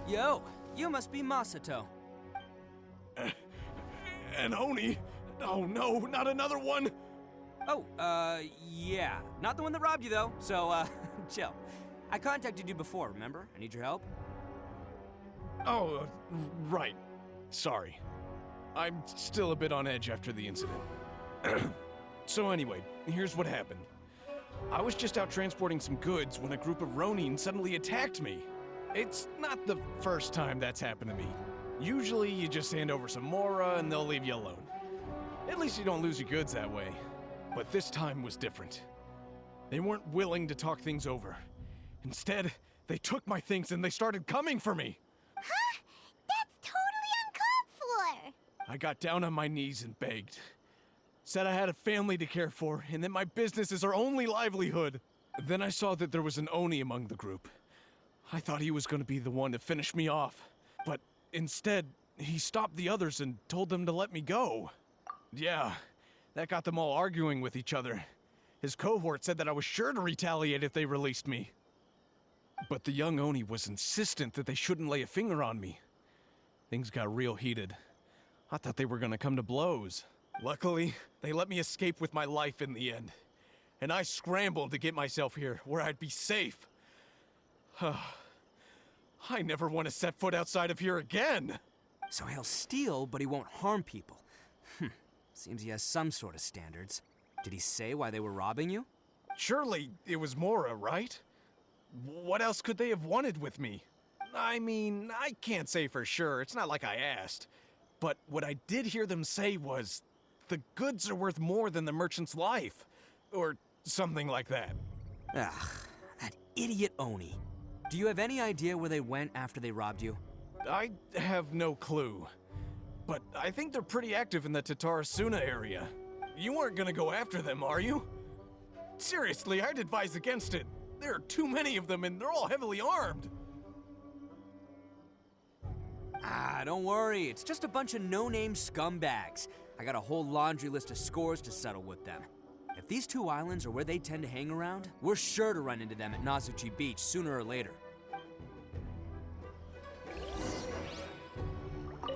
Yo, you must be Masato. An Oni? Oh no, not another one! Oh, yeah. Not the one that robbed you, though, so, chill. I contacted you before, remember? I need your help. Oh, right. Sorry. I'm still a bit on edge after the incident. So anyway, here's what happened. I was just out transporting some goods when a group of Ronin suddenly attacked me. It's not the first time that's happened to me. Usually you just hand over some Mora and they'll leave you alone. At least you don't lose your goods that way. But this time was different. They weren't willing to talk things over. Instead, they took my things and they started coming for me. Huh? That's totally uncalled for! I got down on my knees and begged. Said I had a family to care for and that my business is our only livelihood. Then I saw that there was an Oni among the group. I thought he was going to be the one to finish me off. But instead, he stopped the others and told them to let me go. Yeah, that got them all arguing with each other. His cohort said that I was sure to retaliate if they released me. But the young Oni was insistent that they shouldn't lay a finger on me. Things got real heated. I thought they were gonna come to blows. Luckily, they let me escape with my life in the end. And I scrambled to get myself here, where I'd be safe. I never want to set foot outside of here again! So he'll steal, but he won't harm people. Seems he has some sort of standards. Did he say why they were robbing you? Surely it was Mora, right? What else could they have wanted with me? I mean, I can't say for sure. It's not like I asked. But what I did hear them say was, the goods are worth more than the merchant's life. Or something like that. Ugh, that idiot Oni. Do you have any idea where they went after they robbed you? I have no clue. But I think they're pretty active in the Tatarasuna area. You aren't gonna go after them, are you? Seriously, I'd advise against it. There are too many of them and they're all heavily armed. Don't worry. It's just a bunch of no-name scumbags. I got a whole laundry list of scores to settle with them. If these two islands are where they tend to hang around, we're sure to run into them at Nazuchi Beach sooner or later.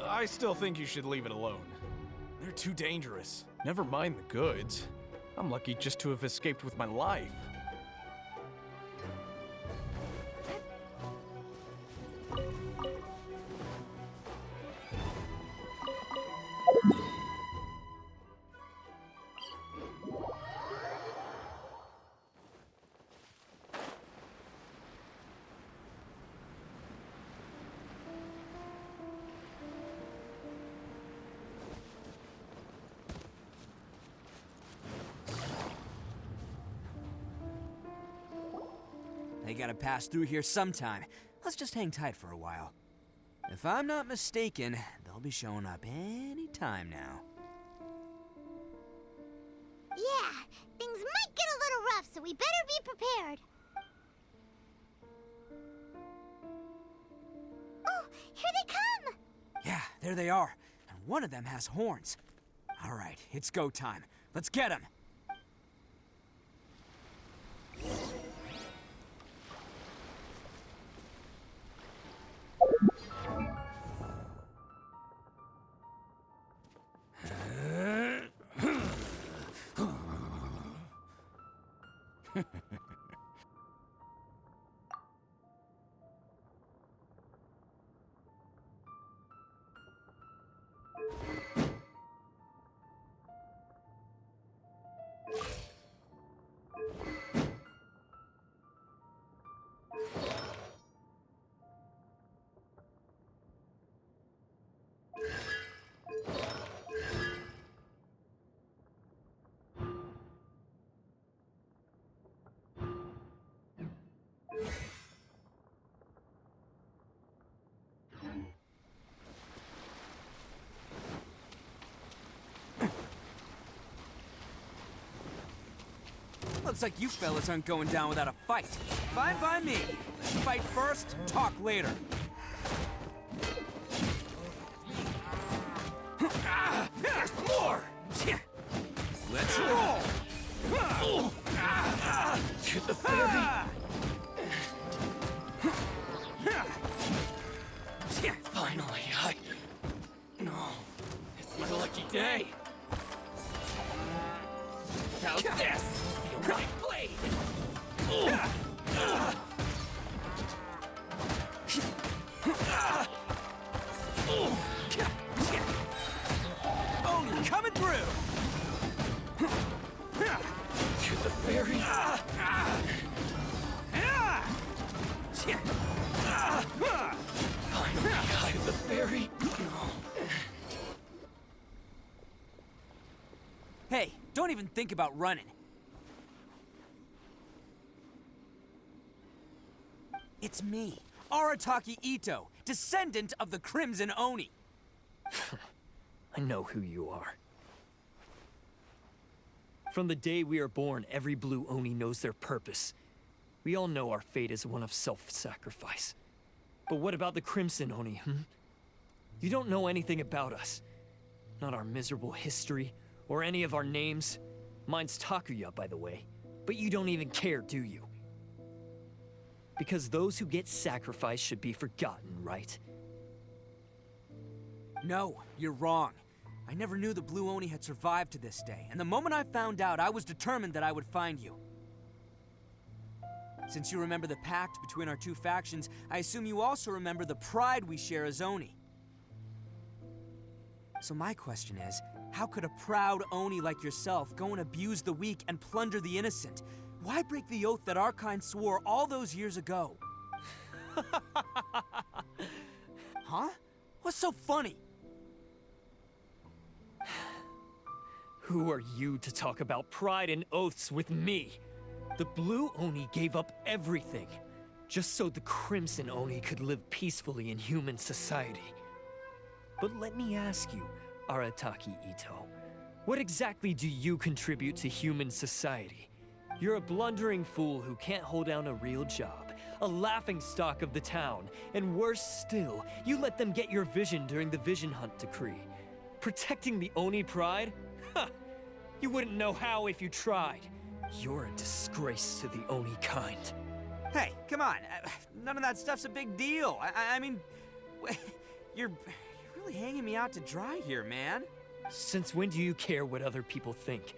I still think you should leave it alone. They're too dangerous. Never mind the goods. I'm lucky just to have escaped with my life. They gotta pass through here sometime. Let's just hang tight for a while. If I'm not mistaken, they'll be showing up any time now. Yeah, things might get a little rough, so we better be prepared. Oh, here they come! Yeah, there they are. And one of them has horns. All right, it's go time. Let's get him! Looks like you fellas aren't going down without a fight. Fine by me. Let's fight first, talk later. There's more! Let's roll! To the 30. Hey! How's this? Feel my blade! Oni coming through! To the very... Finally, Eye of the Fairy. Hey, don't even think about running. It's me, Arataki Ito, descendant of the Crimson Oni. I know who you are. From the day we are born, every Blue Oni knows their purpose. We all know our fate is one of self-sacrifice. But what about the Crimson Oni, You don't know anything about us. Not our miserable history, or any of our names. Mine's Takuya, by the way. But you don't even care, do you? Because those who get sacrificed should be forgotten, right? No, you're wrong. I never knew the Blue Oni had survived to this day, and the moment I found out, I was determined that I would find you. Since you remember the pact between our two factions, I assume you also remember the pride we share as Oni. So my question is, how could a proud Oni like yourself go and abuse the weak and plunder the innocent? Why break the oath that our kind swore all those years ago? Huh? What's so funny? Who are you to talk about pride and oaths with me? The Blue Oni gave up everything, just so the Crimson Oni could live peacefully in human society. But let me ask you, Arataki Ito, what exactly do you contribute to human society? You're a blundering fool who can't hold down a real job, a laughingstock of the town, and worse still, you let them get your vision during the Vision Hunt decree. Protecting the Oni pride? Ha! You wouldn't know how if you tried. You're a disgrace to the Oni kind. Hey, come on. None of that stuff's a big deal. I mean, you're really hanging me out to dry here, man. Since when do you care what other people think?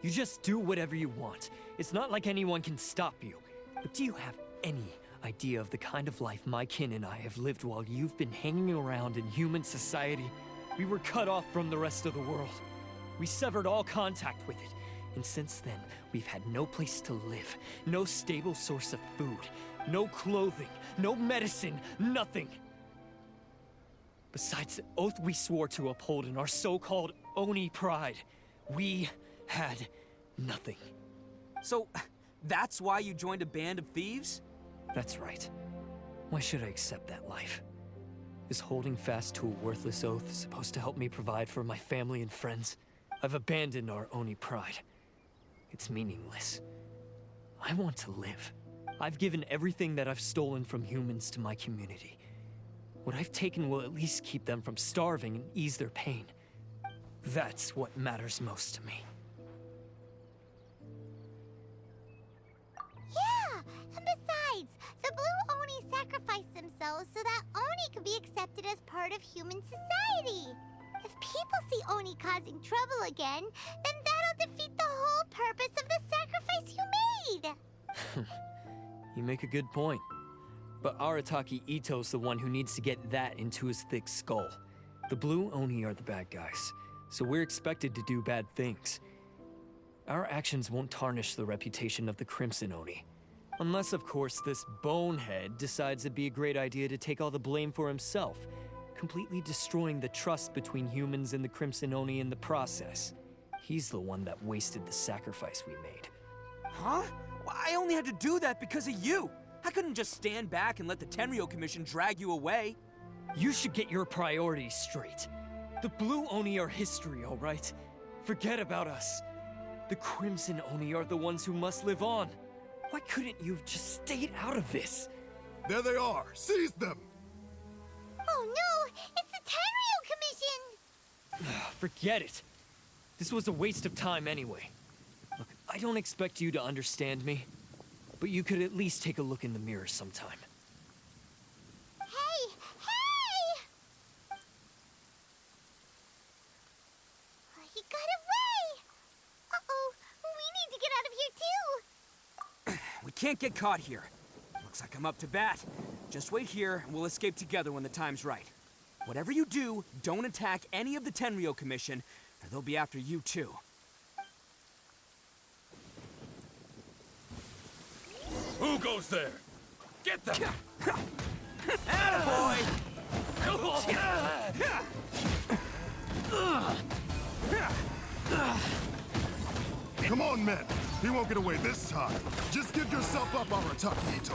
You just do whatever you want. It's not like anyone can stop you. But do you have any idea of the kind of life my kin and I have lived while you've been hanging around in human society? We were cut off from the rest of the world. We severed all contact with it. And since then, we've had no place to live, no stable source of food, no clothing, no medicine, nothing. Besides the oath we swore to uphold in our so-called Oni pride, we had nothing. So, that's why you joined a band of thieves? That's right. Why should I accept that life? Is holding fast to a worthless oath supposed to help me provide for my family and friends? I've abandoned our Oni pride. It's meaningless. I want to live. I've given everything that I've stolen from humans to my community. What I've taken will at least keep them from starving and ease their pain. That's what matters most to me. Yeah, and besides, the Blue Oni sacrificed themselves so that Oni could be accepted as part of human society. If people see Oni causing trouble again, then that'll defeat the whole purpose of the sacrifice you made. You make a good point. But Arataki Ito's the one who needs to get that into his thick skull. The Blue Oni are the bad guys, so we're expected to do bad things. Our actions won't tarnish the reputation of the Crimson Oni. Unless, of course, this bonehead decides it'd be a great idea to take all the blame for himself, completely destroying the trust between humans and the Crimson Oni in the process. He's the one that wasted the sacrifice we made. Huh? Well, I only had to do that because of you. I couldn't just stand back and let the Tenryo Commission drag you away. You should get your priorities straight. The Blue Oni are history, all right? Forget about us. The Crimson Oni are the ones who must live on. Why couldn't you have just stayed out of this? There they are! Seize them! Oh no, it's the Tenryo Commission! Forget it. This was a waste of time anyway. Look, I don't expect you to understand me, but you could at least take a look in the mirror sometime. Hey! Hey! can't get caught here. Looks like I'm up to bat. Just wait here, and we'll escape together when the time's right. Whatever you do, don't attack any of the Tenryo Commission, or they'll be after you too. Who goes there? Get them! Attaboy! Come on, men. He won't get away this time. Just give yourself up, Arataki Ito.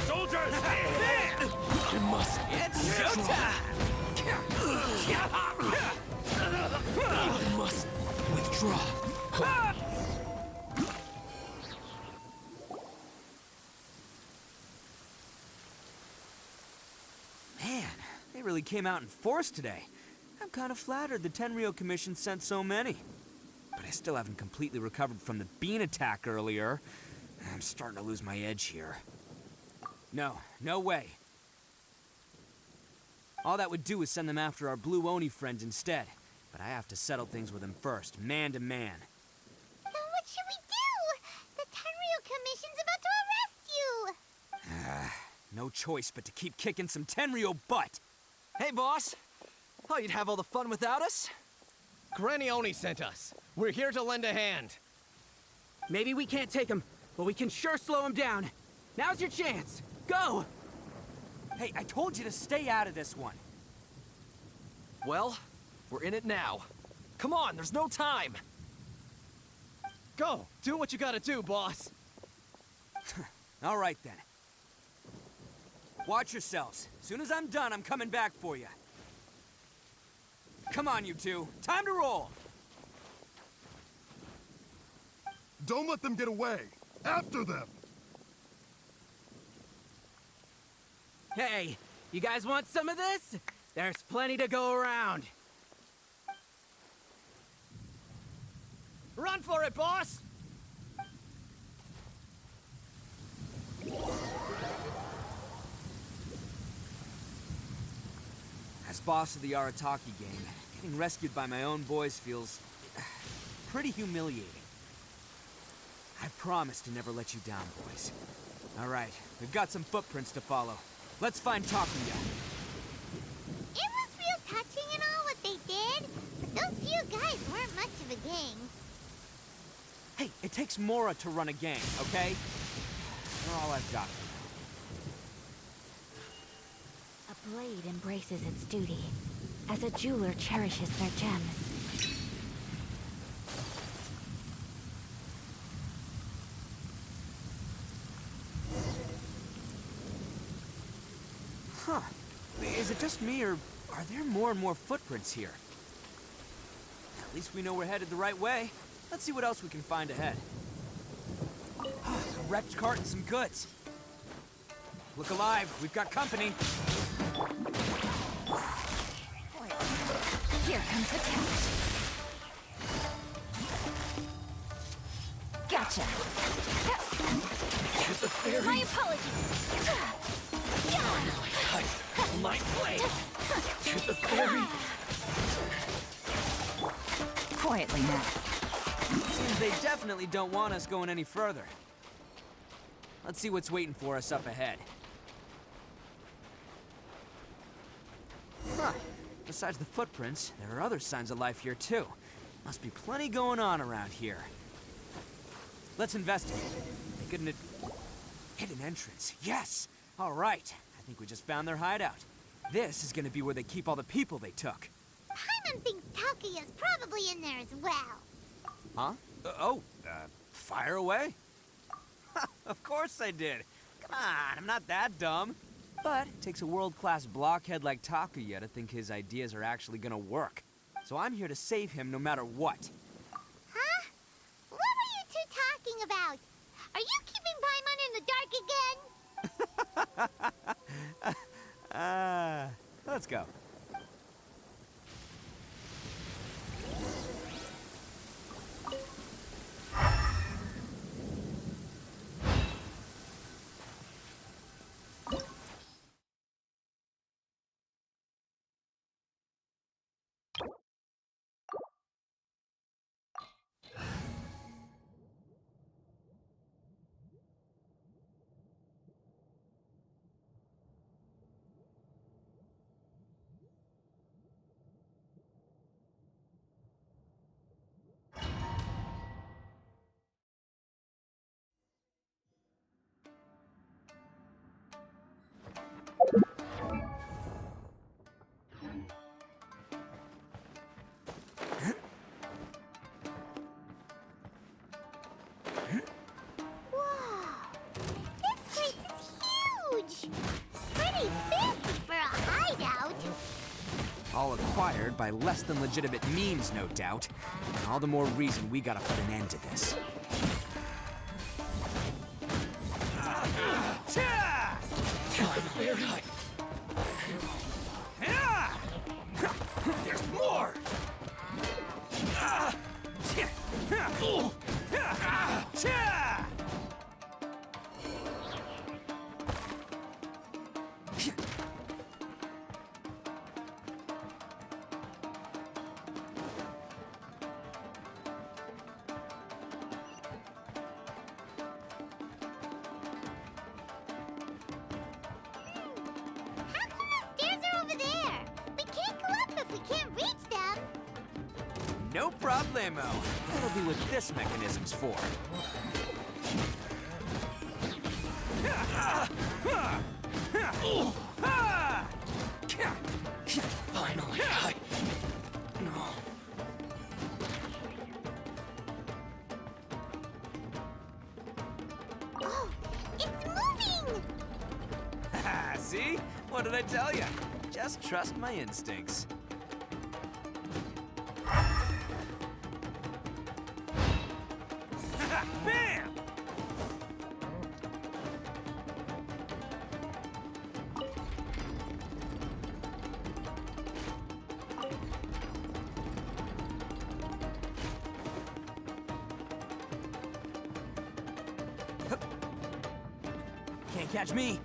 Soldiers! I must. It's showtime! I must withdraw. Man, they really came out in force today. I'm kind of flattered the Tenryo Commission sent so many. But I still haven't completely recovered from the bean attack earlier. I'm starting to lose my edge here. No way. All that would do is send them after our Blue Oni friend instead. But I have to settle things with him first, man to man. Then what should we do? The Tenryo Commission's about to arrest you! No choice but to keep kicking some Tenryo butt. Hey, boss. Thought you'd have all the fun without us? Granny Oni sent us. We're here to lend a hand. Maybe we can't take him, but we can sure slow him down. Now's your chance. Go! Hey, I told you to stay out of this one. Well, we're in it now. Come on, there's no time. Go! Do what you gotta do, boss. All right, then. Watch yourselves. As soon as I'm done, I'm coming back for you. Come on, you two. Time to roll. Don't let them get away. After them. Hey, you guys want some of this? There's plenty to go around. Run for it, boss! As boss of the Arataki gang, getting rescued by my own boys feels pretty humiliating. I promise to never let you down, boys. All right, we've got some footprints to follow. Let's find Takuya. It was real touching and all what they did, but those few guys weren't much of a gang. Hey, it takes Mora to run a gang, okay? They're all I've got. A blade embraces its duty, as a jeweler cherishes their gems. Huh. Is it just me, or are there more and more footprints here? At least we know we're headed the right way. Let's see what else we can find ahead. A wrecked cart and some goods. Look alive, we've got company. Here comes the catch. Gotcha. To the ferry. My apologies. My blade. To the ferry. Quietly now. Seems they definitely don't want us going any further. Let's see what's waiting for us up ahead. Huh. Besides the footprints, there are other signs of life here too. Must be plenty going on around here. Let's investigate. Make it a hidden entrance. Yes! All right. I think we just found their hideout. This is gonna be where they keep all the people they took. Paimon thinks Takuya's probably in there as well. Huh? Fire away. Of course I did. Come on, I'm not that dumb. But it takes a world-class blockhead like Takuya to think his ideas are actually gonna work. So I'm here to save him no matter what. Huh? What were you two talking about? Are you keeping Paimon in the dark again? Let's go. Wow, this place is huge! Pretty fancy for a hideout. All acquired by less than legitimate means, no doubt. All the more reason we gotta put an end to this. There's more! How come the stairs are over there? We can't go up if we can't reach them. No problemo. That'll be what this mechanism's for. Finally, No. Oh, it's moving! See? What did I tell you? Just trust my instincts. Bam! Can't catch me.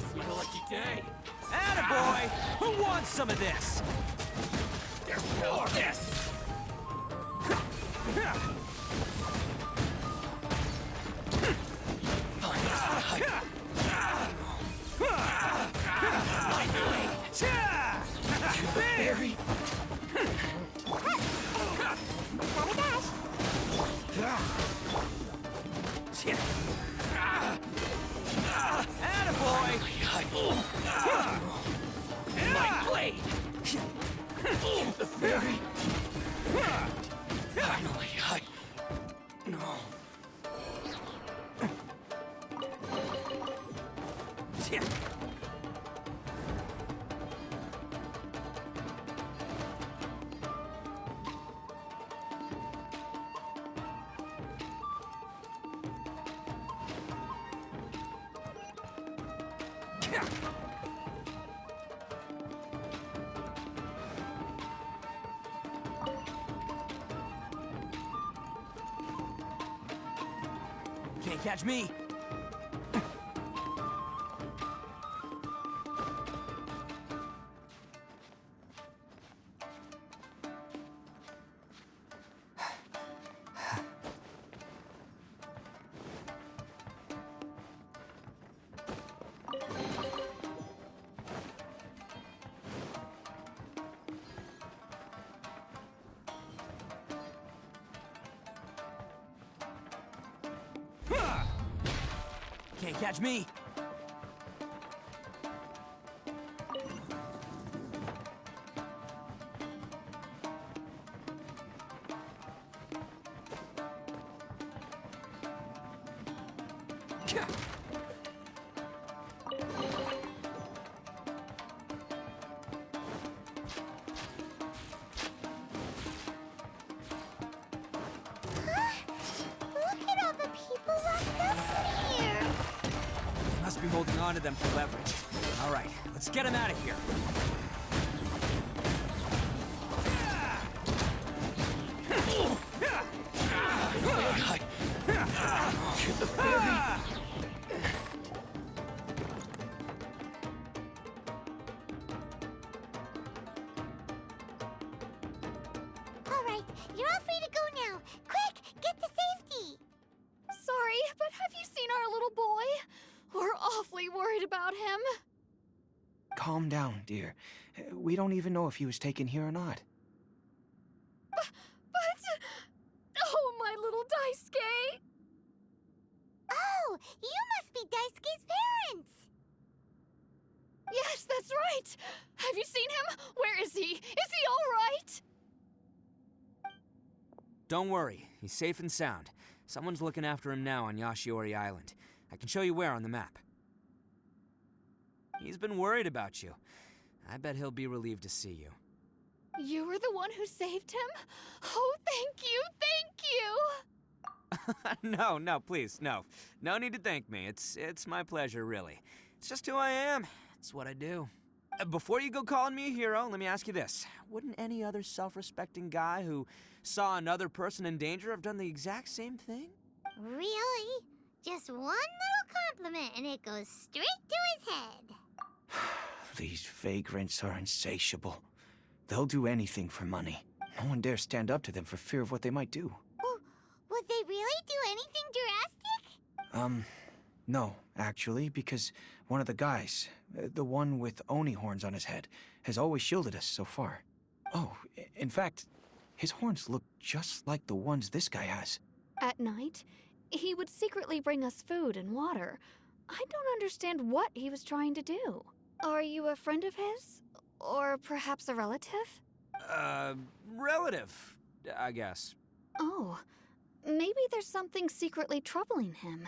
It's my lucky day. Attaboy! Who wants some of this? There's more of this! Very. Gotta dash. Attaboy! My blade! The fairy! Finally, No. Can't catch me. Can't catch me. Look at all the people locked up here. Must be holding on to them for leverage. All right, let's get him out of here. To the fairy! worried about him. Calm down, dear. We don't even know if he was taken here or not. But... Oh, my little Daisuke! Oh, you must be Daisuke's parents! Yes, that's right! Have you seen him? Where is he? Is he all right? Don't worry, he's safe and sound. Someone's looking after him now on Yashiori Island. I can show you where on the map. He's been worried about you. I bet he'll be relieved to see you. You were the one who saved him? Oh, thank you, thank you! No, please, no. No need to thank me. It's my pleasure, really. It's just who I am. It's what I do. Before you go calling me a hero, let me ask you this. Wouldn't any other self-respecting guy who saw another person in danger have done the exact same thing? Really? Just one little compliment and it goes straight to his head. These vagrants are insatiable. They'll do anything for money. No one dares stand up to them for fear of what they might do. Would they really do anything drastic? No, actually, because one of the guys, the one with Oni horns on his head, has always shielded us so far. Oh, in fact, his horns look just like the ones this guy has. At night, he would secretly bring us food and water. I don't understand what he was trying to do. Are you a friend of his? Or perhaps a relative? Relative, I guess. Oh, maybe there's something secretly troubling him.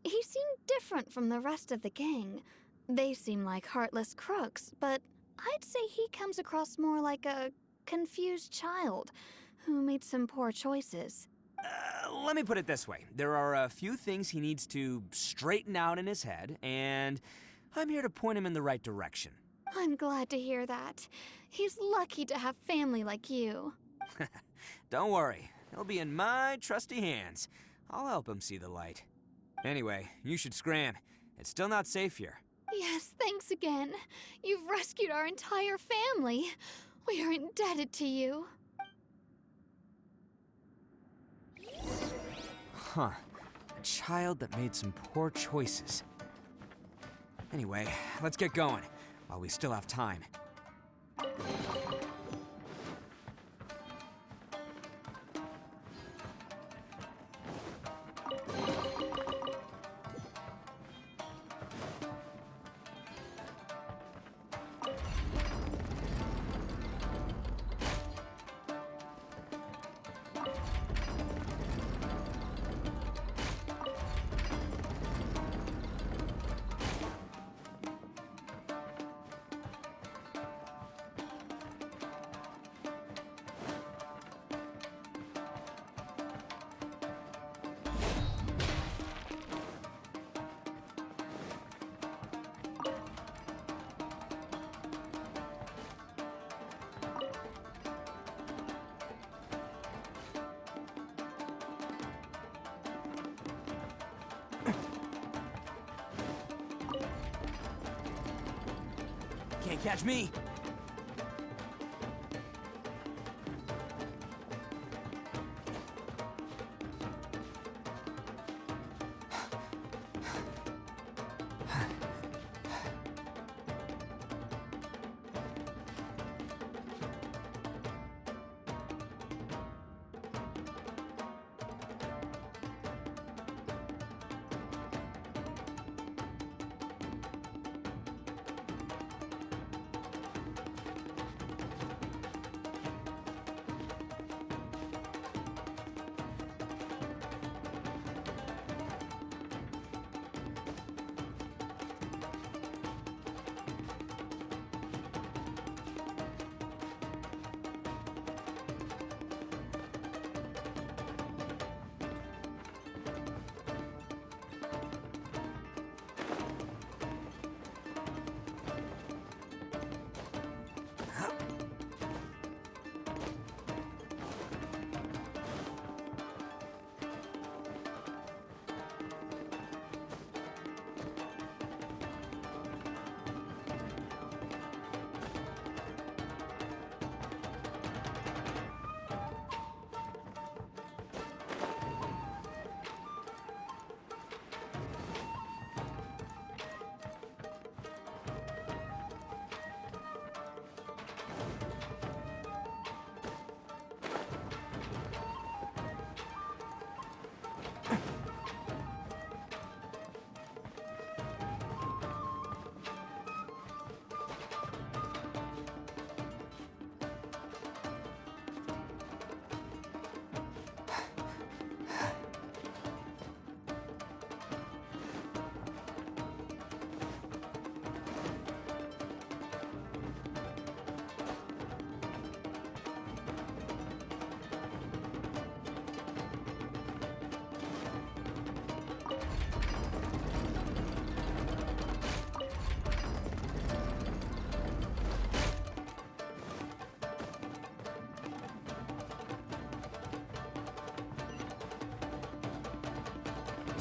He seemed different from the rest of the gang. They seem like heartless crooks, but I'd say he comes across more like a confused child who made some poor choices. Let me put it this way. There are a few things he needs to straighten out in his head, and I'm here to point him in the right direction. I'm glad to hear that. He's lucky to have family like you. Don't worry. He'll be in my trusty hands. I'll help him see the light. Anyway, you should scram. It's still not safe here. Yes, thanks again. You've rescued our entire family. We are indebted to you. Huh. A child that made some poor choices. Anyway, let's get going, while we still have time. Can't catch me.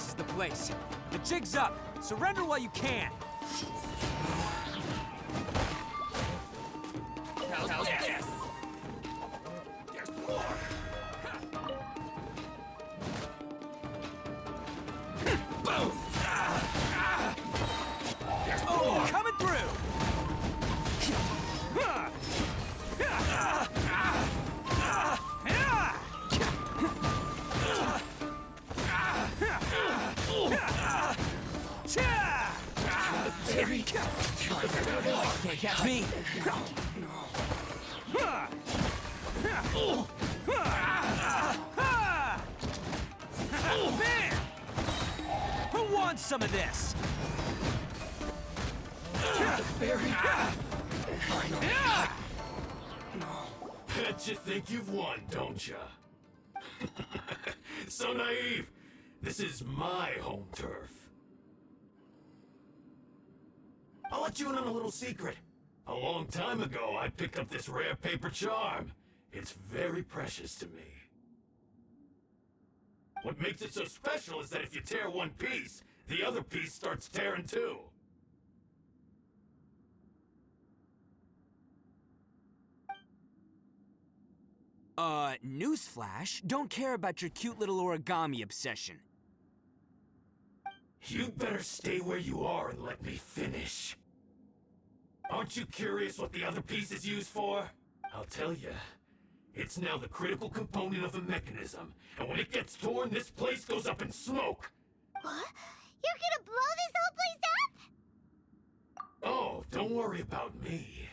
This is the place. The jig's up. Surrender while you can. How's this? There's more. Boom! There's Oh, more. coming through! Very Can't catch me! Man! Who wants some of this? very. Finally. Bet you think you've won, don't ya? So naive. This is my home turf. I'll let you in on a little secret. A long time ago, I picked up this rare paper charm. It's very precious to me. What makes it so special is that if you tear one piece, the other piece starts tearing too. Newsflash, don't care about your cute little origami obsession. You'd better stay where you are and let me finish. Aren't you curious what the other piece is used for? I'll tell you. It's now the critical component of a mechanism, and when it gets torn, this place goes up in smoke. What? You're gonna blow this whole place up? Oh, don't worry about me.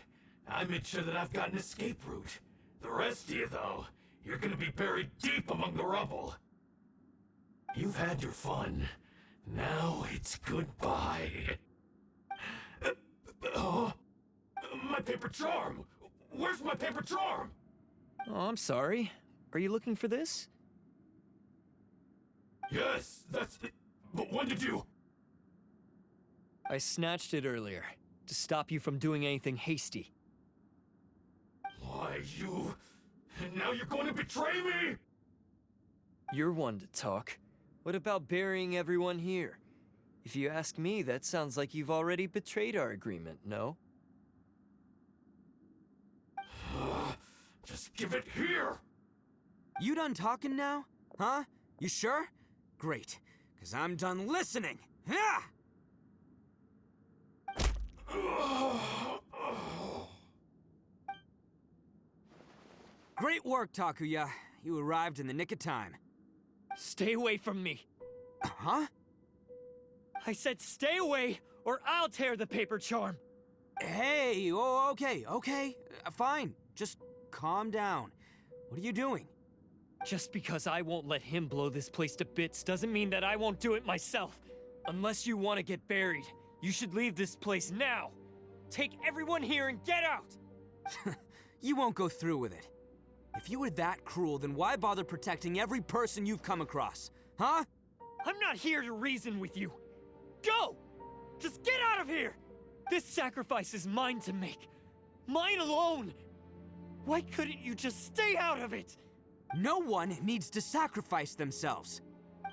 I made sure that I've got an escape route. The rest of you, though, you're gonna be buried deep among the rubble. You've had your fun. Now it's goodbye. My paper charm! Where's my paper charm? Oh, I'm sorry. Are you looking for this? Yes, that's it. But when did you... I snatched it earlier, to stop you from doing anything hasty. Why, you... And now you're going to betray me? You're one to talk. What about burying everyone here? If you ask me, that sounds like you've already betrayed our agreement, no? Just give it here! You done talking now? Huh? You sure? Great, because I'm done listening. Yeah! Great work, Takuya. You arrived in the nick of time. Stay away from me! Huh? I said stay away, or I'll tear the paper charm! Hey, oh, okay. Fine. Just calm down. What are you doing? Just because I won't let him blow this place to bits doesn't mean that I won't do it myself. Unless you want to get buried, you should leave this place now. Take everyone here and get out! You won't go through with it. If you were that cruel, then why bother protecting every person you've come across? Huh? I'm not here to reason with you. Go! Just get out of here! This sacrifice is mine to make. Mine alone! Why couldn't you just stay out of it? No one needs to sacrifice themselves.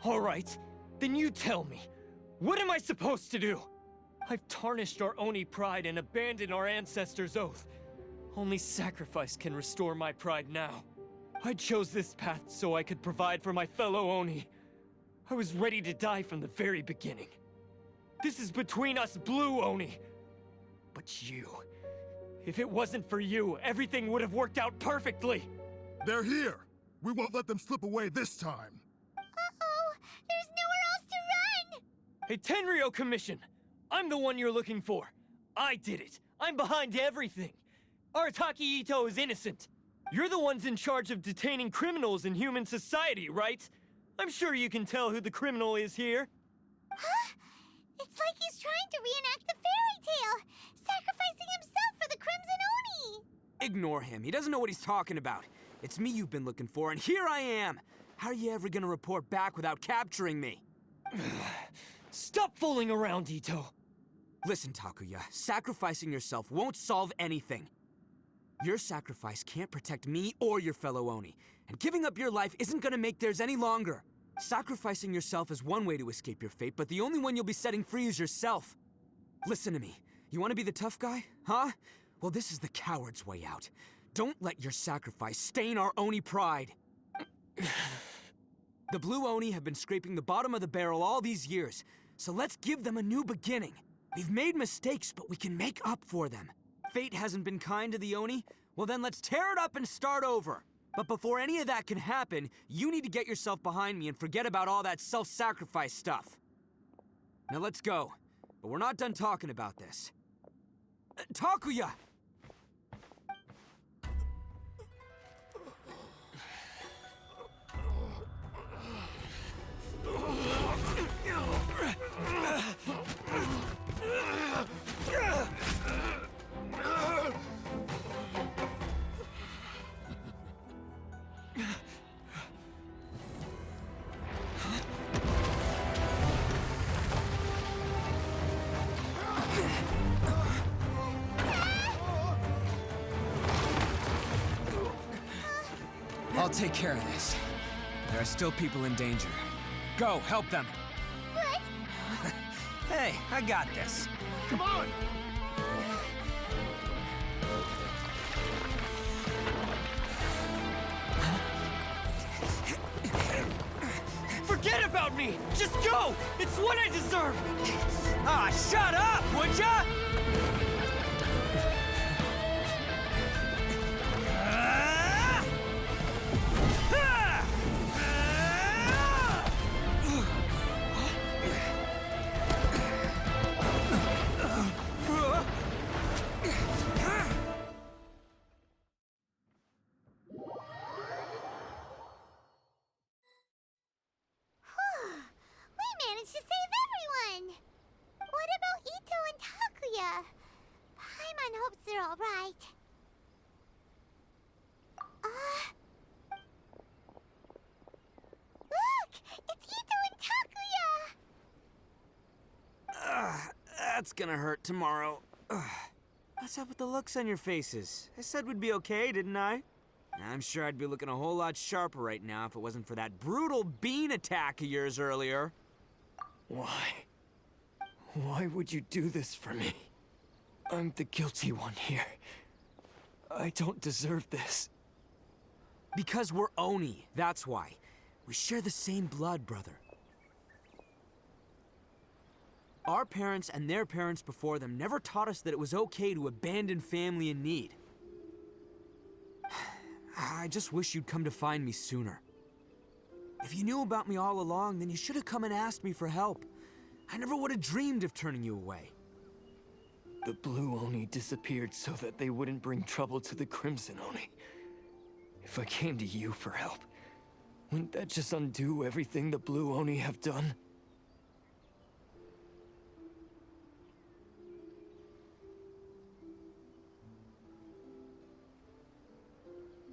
All right, then you tell me. What am I supposed to do? I've tarnished our Oni pride and abandoned our ancestors' oath. Only sacrifice can restore my pride now. I chose this path so I could provide for my fellow Oni. I was ready to die from the very beginning. This is between us Blue Oni. But you... If it wasn't for you, everything would have worked out perfectly! They're here! We won't let them slip away this time! Uh-oh! There's nowhere else to run! Hey, Tenryo Commission! I'm the one you're looking for. I did it. I'm behind everything. Arataki Ito is innocent. You're the ones in charge of detaining criminals in human society, right? I'm sure you can tell who the criminal is here. Huh? It's like he's trying to reenact the fairy tale, sacrificing himself for the Crimson Oni! Ignore him. He doesn't know what he's talking about. It's me you've been looking for, and here I am! How are you ever gonna report back without capturing me? Stop fooling around, Ito! Listen, Takuya, sacrificing yourself won't solve anything. Your sacrifice can't protect me or your fellow Oni, and giving up your life isn't gonna make theirs any longer. Sacrificing yourself is one way to escape your fate, but the only one you'll be setting free is yourself. Listen to me. You want to be the tough guy, huh? Well, this is the coward's way out. Don't let your sacrifice stain our Oni pride. The Blue Oni have been scraping the bottom of the barrel all these years, so let's give them a new beginning. We've made mistakes, but we can make up for them. Fate hasn't been kind to the Oni? Well then let's tear it up and start over. But before any of that can happen, you need to get yourself behind me and forget about all that self-sacrifice stuff. Now let's go. But we're not done talking about this. Takuya! I'll take care of this. There are still people in danger. Go, help them. What? Hey, I got this. Come on! Forget about me! Just go! It's what I deserve! Ah, shut up, would ya? We managed to save everyone! What about Ito and Takuya? Paimon hopes they're alright. Look! It's Ito and Takuya! That's gonna hurt tomorrow. What's up with the looks on your faces? I said we'd be okay, didn't I? I'm sure I'd be looking a whole lot sharper right now if it wasn't for that brutal bean attack of yours earlier. Why? Why would you do this for me? I'm the guilty one here. I don't deserve this. Because we're Oni, that's why. We share the same blood, brother. Our parents and their parents before them never taught us that it was okay to abandon family in need. I just wish you'd come to find me sooner. If you knew about me all along, then you should have come and asked me for help. I never would have dreamed of turning you away. The Blue Oni disappeared so that they wouldn't bring trouble to the Crimson Oni. If I came to you for help, wouldn't that just undo everything the Blue Oni have done?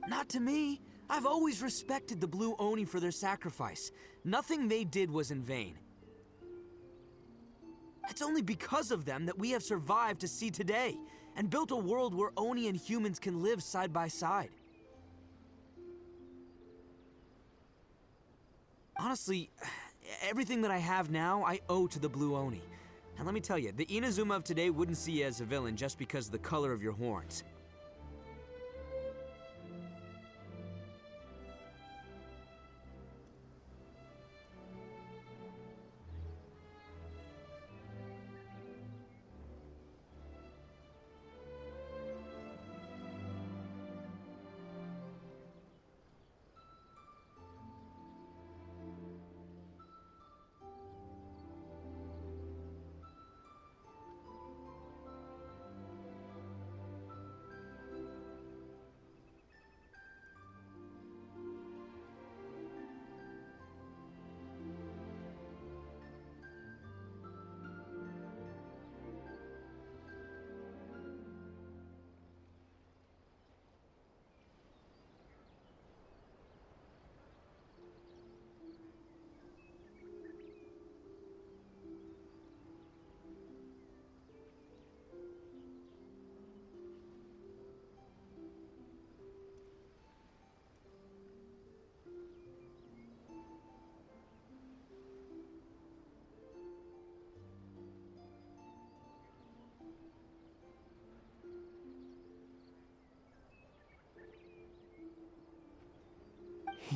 Not to me. I've always respected the Blue Oni for their sacrifice. Nothing they did was in vain. It's only because of them that we have survived to see today, and built a world where Oni and humans can live side by side. Honestly, everything that I have now, I owe to the Blue Oni. And let me tell you, the Inazuma of today wouldn't see you as a villain just because of the color of your horns.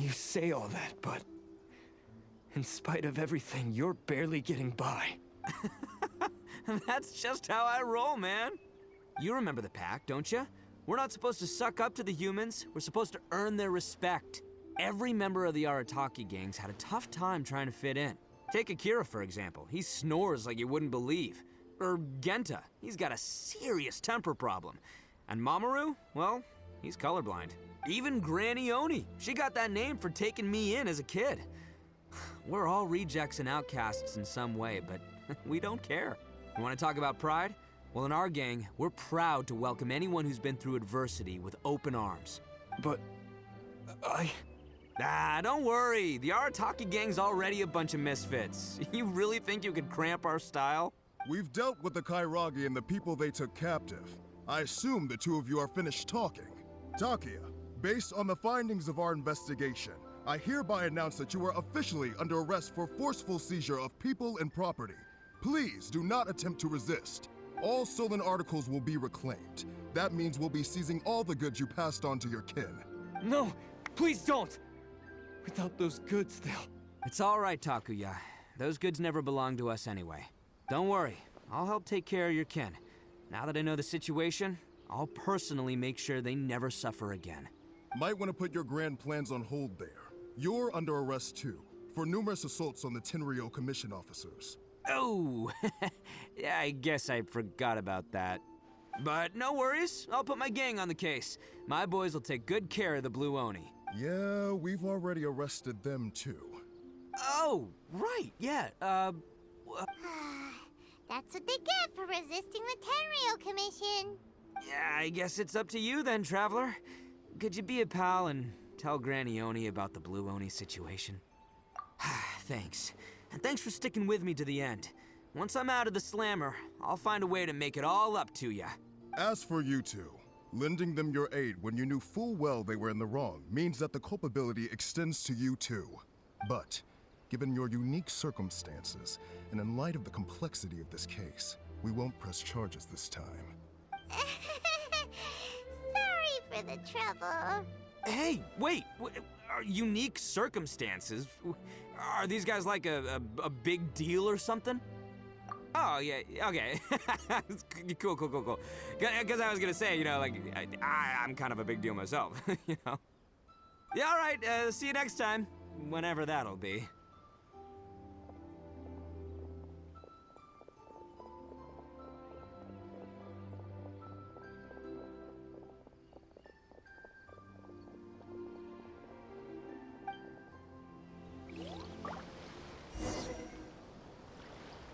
You say all that, but in spite of everything, you're barely getting by. That's just how I roll, man. You remember the pact, don't you? We're not supposed to suck up to the humans. We're supposed to earn their respect. Every member of the Arataki gangs had a tough time trying to fit in. Take Akira, for example. He snores like you wouldn't believe. Or Genta. He's got a serious temper problem. And Mamoru, well, he's colorblind. Even Granny Oni. She got that name for taking me in as a kid. We're all rejects and outcasts in some way, but we don't care. You want to talk about pride? Well, in our gang, we're proud to welcome anyone who's been through adversity with open arms. But don't worry. The Arataki gang's already a bunch of misfits. You really think you could cramp our style? We've dealt with the Kairagi and the people they took captive. I assume the two of you are finished talking. Takia, based on the findings of our investigation, I hereby announce that you are officially under arrest for forceful seizure of people and property. Please do not attempt to resist. All stolen articles will be reclaimed. That means we'll be seizing all the goods you passed on to your kin. no, please don't! Without those goods, they'll... It's all right, Takuya. Those goods never belonged to us anyway. Don't worry. I'll help take care of your kin. Now that I know the situation, I'll personally make sure they never suffer again. Might want to put your grand plans on hold there. You're under arrest too, for numerous assaults on the Tenryo Commission officers. Oh, yeah, I guess I forgot about that. But no worries, I'll put my gang on the case. My boys will take good care of the Blue Oni. Yeah, we've already arrested them too. Oh, right, yeah, That's what they get for resisting the Tenryo Commission. yeah, I guess it's up to you then, Traveler. Could you be a pal and tell Granny Oni about the Blue Oni situation? Thanks. And thanks for sticking with me to the end. Once I'm out of the slammer, I'll find a way to make it all up to ya. As for you two, lending them your aid when you knew full well they were in the wrong means that the culpability extends to you too. But, given your unique circumstances, and in light of the complexity of this case, we won't press charges this time. Sorry for the trouble. Hey, wait, are unique circumstances? Are these guys like a big deal or something? Oh, yeah, okay. Cool. Because I was gonna say, you know, like, I'm kind of a big deal myself, you know? Yeah, all right, see you next time, whenever that'll be.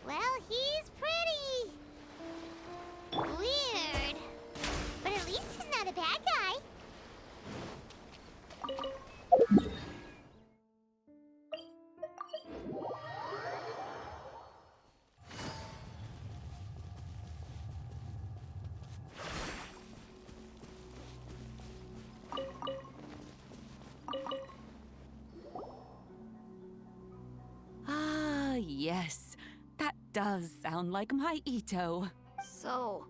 Well, he's pretty. Weird. But at least he's not a bad guy. Ah, yes. That does sound like my Ito. So,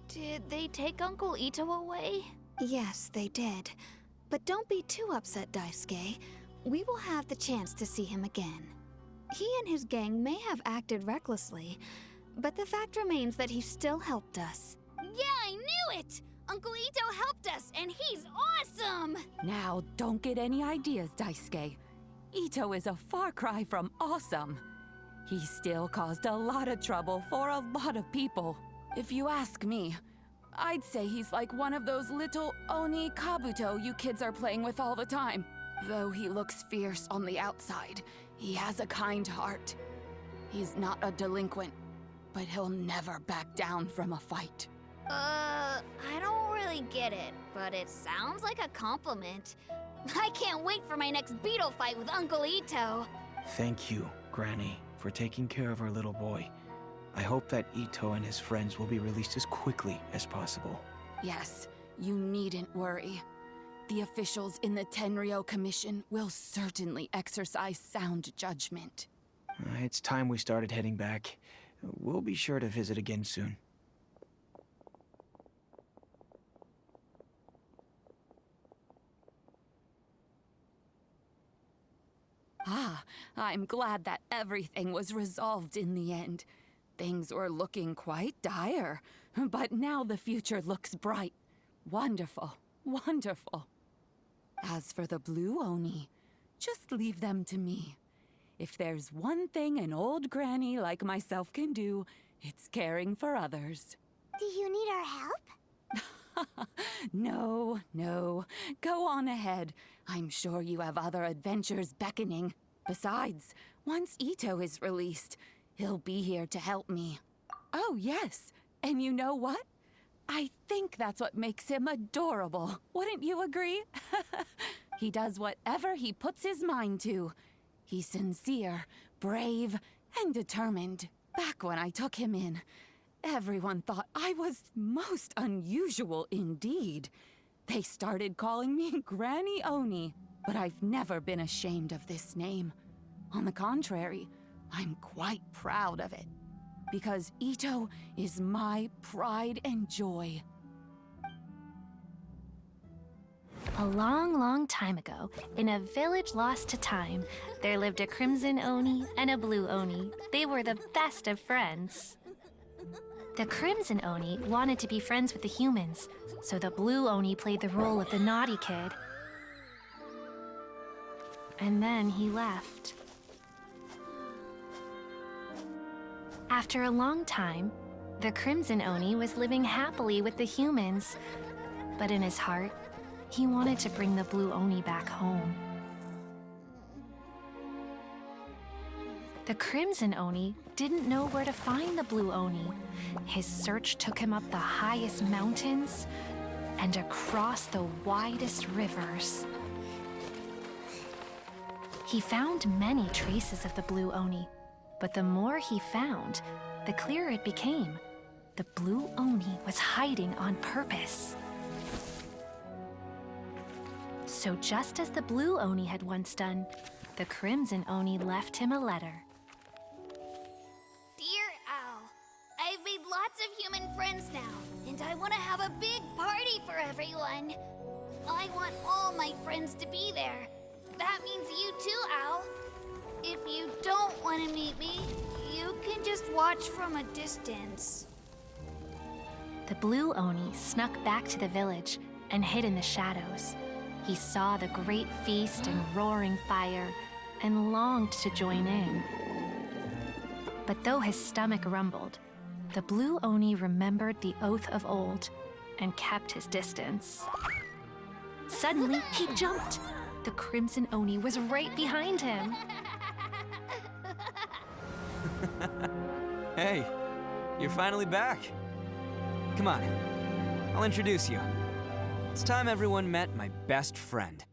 did they take Uncle Ito away? Yes, they did. But don't be too upset, Daisuke. We will have the chance to see him again. He and his gang may have acted recklessly, but the fact remains that he still helped us. Yeah, I knew it! Uncle Ito helped us, and he's awesome! Now, don't get any ideas, Daisuke. Ito is a far cry from awesome. He still caused a lot of trouble for a lot of people. If you ask me, I'd say he's like one of those little Oni Kabuto you kids are playing with all the time. Though he looks fierce on the outside, he has a kind heart. He's not a delinquent, but he'll never back down from a fight. I don't really get it, but it sounds like a compliment. I can't wait for my next beetle fight with Uncle Ito. Thank you, Granny, for taking care of our little boy. I hope that Ito and his friends will be released as quickly as possible. Yes, you needn't worry. The officials in the Tenryo Commission will certainly exercise sound judgment. It's time we started heading back. We'll be sure to visit again soon. I'm glad that everything was resolved in the end. Things were looking quite dire, but now the future looks bright. Wonderful, wonderful. As for the Blue Oni, just leave them to me. If there's one thing an old granny like myself can do, it's caring for others. Do you need our help? No, no. Go on ahead. I'm sure you have other adventures beckoning. Besides, once Ito is released, he'll be here to help me. Oh, yes. And you know what? I think that's what makes him adorable. Wouldn't you agree? He does whatever he puts his mind to. He's sincere, brave, and determined. Back when I took him in, everyone thought I was most unusual indeed. They started calling me Granny Oni, but I've never been ashamed of this name. On the contrary, I'm quite proud of it. Because Ito is my pride and joy. A long, long time ago, in a village lost to time, there lived a Crimson Oni and a Blue Oni. They were the best of friends. The Crimson Oni wanted to be friends with the humans, so the Blue Oni played the role of the naughty kid. And then he left. After a long time, the Crimson Oni was living happily with the humans, but in his heart, he wanted to bring the Blue Oni back home. The Crimson Oni didn't know where to find the Blue Oni. His search took him up the highest mountains and across the widest rivers. He found many traces of the Blue Oni, but the more he found, the clearer it became. The Blue Oni was hiding on purpose. So just as the Blue Oni had once done, the Crimson Oni left him a letter. Dear Owl, I've made lots of human friends now, and I want to have a big party for everyone. I want all my friends to be there. That means you too, Owl. If you don't want to meet me, you can just watch from a distance. The Blue Oni snuck back to the village and hid in the shadows. He saw the great feast and roaring fire and longed to join in. But though his stomach rumbled, the Blue Oni remembered the oath of old and kept his distance. Suddenly, he jumped. The Crimson Oni was right behind him. Hey, you're finally back. Come on, I'll introduce you. It's time everyone met my best friend.